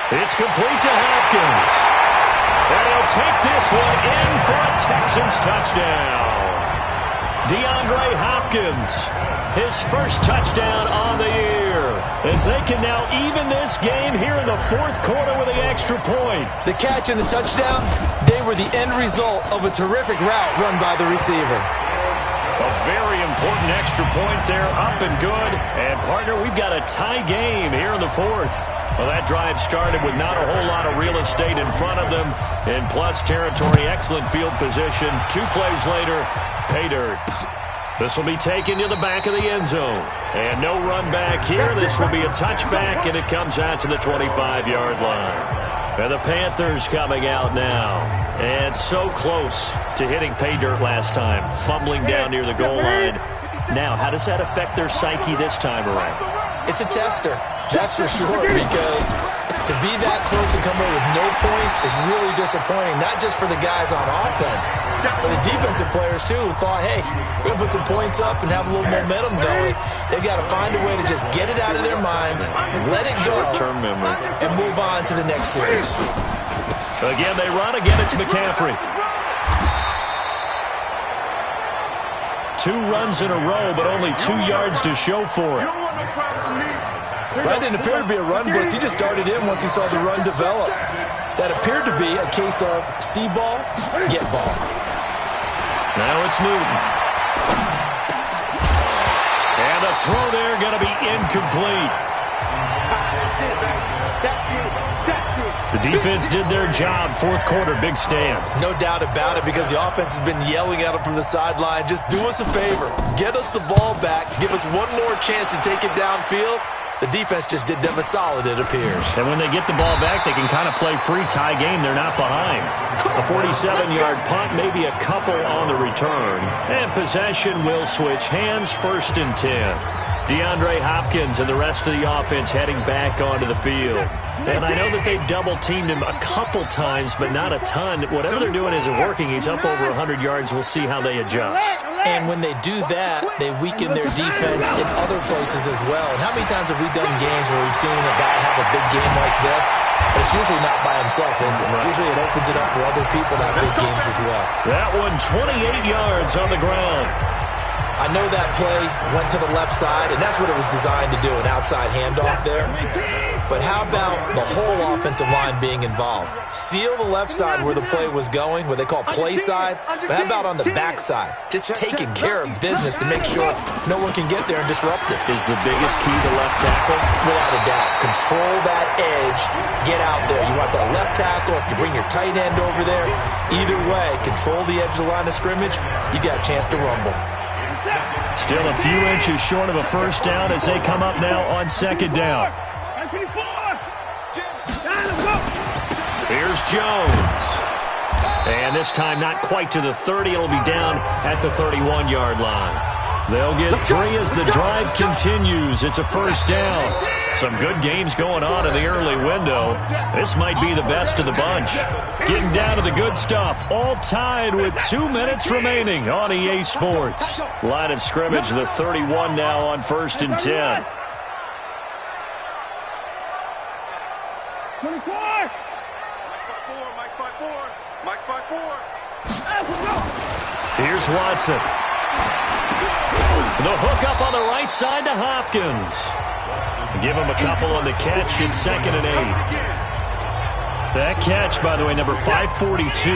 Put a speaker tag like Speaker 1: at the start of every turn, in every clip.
Speaker 1: It's complete to Hopkins. And he'll take this one in for a Texans touchdown. DeAndre Hopkins, his first touchdown on the year, as they can now even this game here in the fourth quarter with an extra point.
Speaker 2: The catch and the touchdown, they were the end result of a terrific route run by the receiver.
Speaker 1: A very important extra point there, up and good. And, partner, we've got a tie game here in the fourth. Well, that drive started with not a whole lot of real estate in front of them. In plus territory, excellent field position. 2 plays later, pay dirt. This will be taken to the back of the end zone. And no run back here. This will be a touchback, and it comes out to the 25-yard line. And the Panthers coming out now. And so close to hitting pay dirt last time. Fumbling down near the goal line. Now, how does that affect their psyche this time around?
Speaker 2: It's a tester, that's for sure, because to be that close and come away with no points is really disappointing, not just for the guys on offense, but the defensive players, too, who thought, hey, we're going to put some points up and have a little momentum going. They've got to find a way to just get it out of their minds, let it go,
Speaker 1: short-term memory,
Speaker 2: and move on to the next series.
Speaker 1: Again, they run. Again, it's McCaffrey. 2 runs in a row, but only 2 yards to show for it.
Speaker 2: That didn't appear to be a run blitz. He just darted in once he saw the run develop. That appeared to be a case of see ball, get ball.
Speaker 1: Now it's Newton. And the throw there going to be incomplete. The defense did their job. Fourth quarter, big stand.
Speaker 2: No doubt about it, because the offense has been yelling at them from the sideline. Just do us a favor. Get us the ball back. Give us one more chance to take it downfield. The defense just did them a solid, it appears.
Speaker 1: And when they get the ball back, they can kind of play free tie game. They're not behind. A 47-yard punt, maybe a couple on the return. And possession will switch hands, 1st and 10. DeAndre Hopkins and the rest of the offense heading back onto the field. And I know that they've double-teamed him a couple times, but not a ton. Whatever they're doing isn't working. He's up over 100 yards. We'll see how they adjust.
Speaker 2: And when they do that, they weaken their defense in other places as well. And how many times have we done games where we've seen a guy have a big game like this? But it's usually not by himself, is it? Right. Usually it opens it up for other people to have big games as well.
Speaker 1: That one, 28 yards on the ground.
Speaker 2: I know that play went to the left side, and that's what it was designed to do, an outside handoff there. But how about the whole offensive line being involved? Seal the left side where the play was going, what they call play side, but how about on the back side? Just taking care of business to make sure no one can get there and disrupt it.
Speaker 1: Is the biggest key to left tackle?
Speaker 2: Without a doubt. Control that edge, get out there. You want that left tackle, if you bring your tight end over there, either way, control the edge of the line of scrimmage, you got a chance to rumble.
Speaker 1: Still a few inches short of a first down as they come up now on 2nd down. Here's Jones. And this time not quite to the 30. It'll be down at the 31-yard line. They'll get 3 as the drive continues. It's a first down. Some good games going on in the early window. This might be the best of the bunch. Getting down to the good stuff. All tied with 2 minutes remaining on EA Sports. Line of scrimmage, the 31 now on 1st and 10.
Speaker 3: 24. Mike's by four.
Speaker 1: Here's Watson. The hook up on the right side to Hopkins. Give him a couple on the catch. It's 2nd and 8. That catch, by the way, number 542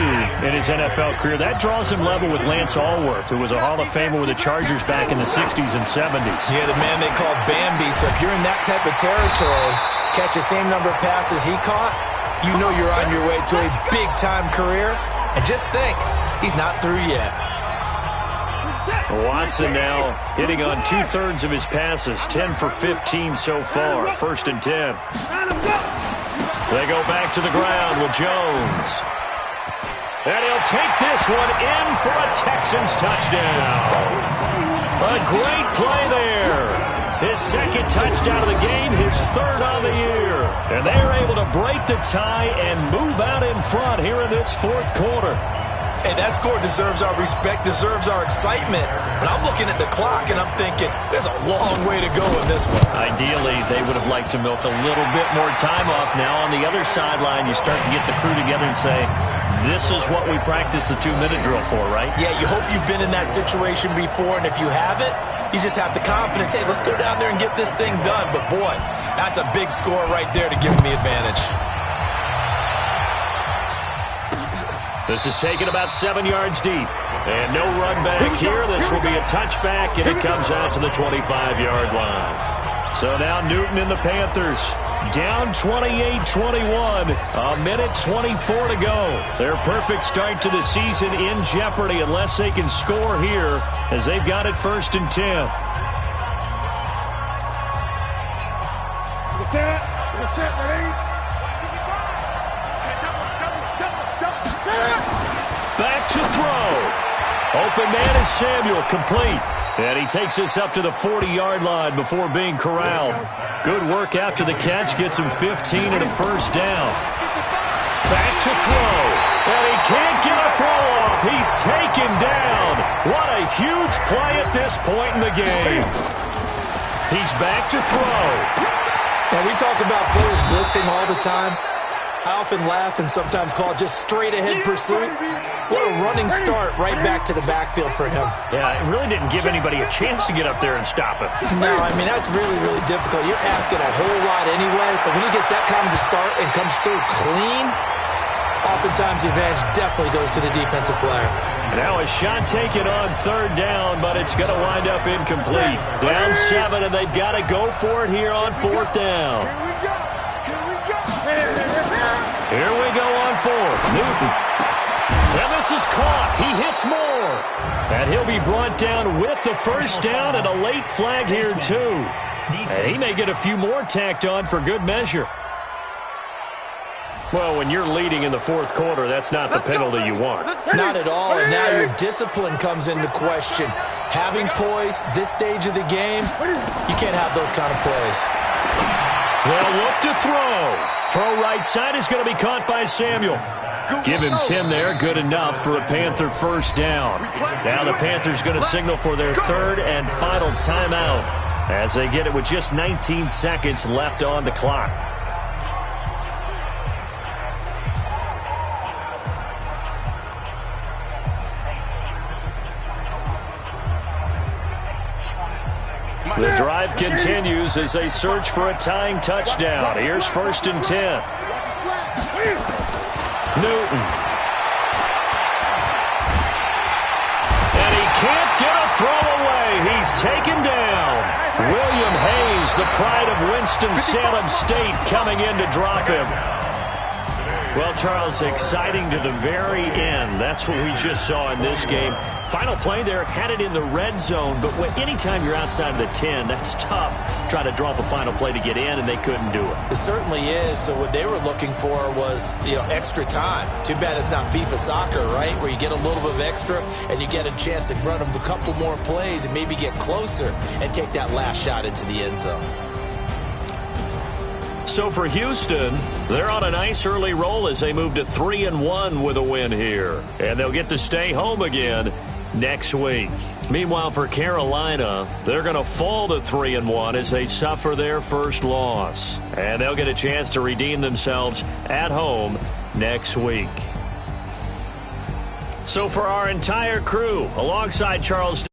Speaker 1: in his NFL career. That draws him level with Lance Allworth, who was a Hall of Famer with the Chargers back in the 60s and 70s.
Speaker 2: Yeah, the man they called Bambi. So if you're in that type of territory, catch the same number of passes he caught, you know you're on your way to a big-time career. And just think, he's not through yet.
Speaker 1: Watson now hitting on 2/3 of his passes, 10 for 15 so far, 1st and 10. They go back to the ground with Jones. And he'll take this one in for a Texans touchdown. A great play there. His 2nd touchdown of the game, his 3rd on the year. And they're able to break the tie and move out in front here in this 4th quarter.
Speaker 2: Hey, that score deserves our respect, deserves our excitement. But I'm looking at the clock, and I'm thinking there's a long way to go in this one.
Speaker 1: Ideally, they would have liked to milk a little bit more time off. Now on the other sideline, you start to get the crew together and say, this is what we practiced the 2-minute drill for, right?
Speaker 2: Yeah, you hope you've been in that situation before, and if you haven't, you just have the confidence, hey, let's go down there and get this thing done. But, boy, that's a big score right there to give them the advantage.
Speaker 1: This is taken about 7 yards deep. And no run back here. This will be a touchback, and it comes out to the 25-yard line. So now Newton and the Panthers down 28-21. A minute 24 to go. Their perfect start to the season in jeopardy unless they can score here as they've got it 1st and 10. Back to throw. Open man is Samuel, complete. And he takes us up to the 40-yard line before being corralled. Good work after the catch. Gets him 15 and a first down. Back to throw. And he can't get a throw off. He's taken down. What a huge play at this point in the game. He's back to throw.
Speaker 2: Now, we talk about players blitzing all the time. I often laugh and sometimes call it just straight-ahead pursuit. What a running start right back to the backfield for him.
Speaker 1: Yeah, it really didn't give anybody a chance to get up there and stop him.
Speaker 2: No, I mean, that's really, really difficult. You're asking a whole lot anyway, but when he gets that kind of a start and comes through clean, oftentimes the advantage definitely goes to the defensive player.
Speaker 1: Now a shot taken on 3rd down, but it's going to wind up incomplete. Down 7, and they've got to go for it here on 4th down. Here we go on 4th. Newton. And this is caught. He hits more. And he'll be brought down with the first down and a late flag here, too. And he may get a few more tacked on for good measure. Well, when you're leading in the 4th quarter, that's not the penalty you want.
Speaker 2: Not at all, and now your discipline comes into question. Having poise this stage of the game, you can't have those kind of plays.
Speaker 1: They'll look to throw. Throw right side is going to be caught by Samuel. Give him 10 there. Good enough for a Panther first down. Now the Panthers going to signal for their 3rd and final timeout as they get it with just 19 seconds left on the clock. The drive continues as they search for a tying touchdown. Here's 1st and 10. Newton. And he can't get a throw away. He's taken down. William Hayes, the pride of Winston-Salem State, coming in to drop him. Well, Charles, exciting to the very end. That's what we just saw in this game. Final play there, had it in the red zone, but anytime you're outside of the 10, that's tough. Trying to draw up a final play to get in, and they couldn't do it.
Speaker 2: It certainly is. So what they were looking for was, extra time. Too bad it's not FIFA soccer, right, where you get a little bit of extra and you get a chance to run a couple more plays and maybe get closer and take that last shot into the end zone.
Speaker 1: So for Houston, they're on a nice early roll as they move to 3-1 with a win here. And they'll get to stay home again next week. Meanwhile, for Carolina, they're going to fall to 3-1 as they suffer their first loss. And they'll get a chance to redeem themselves at home next week. So for our entire crew, alongside Charles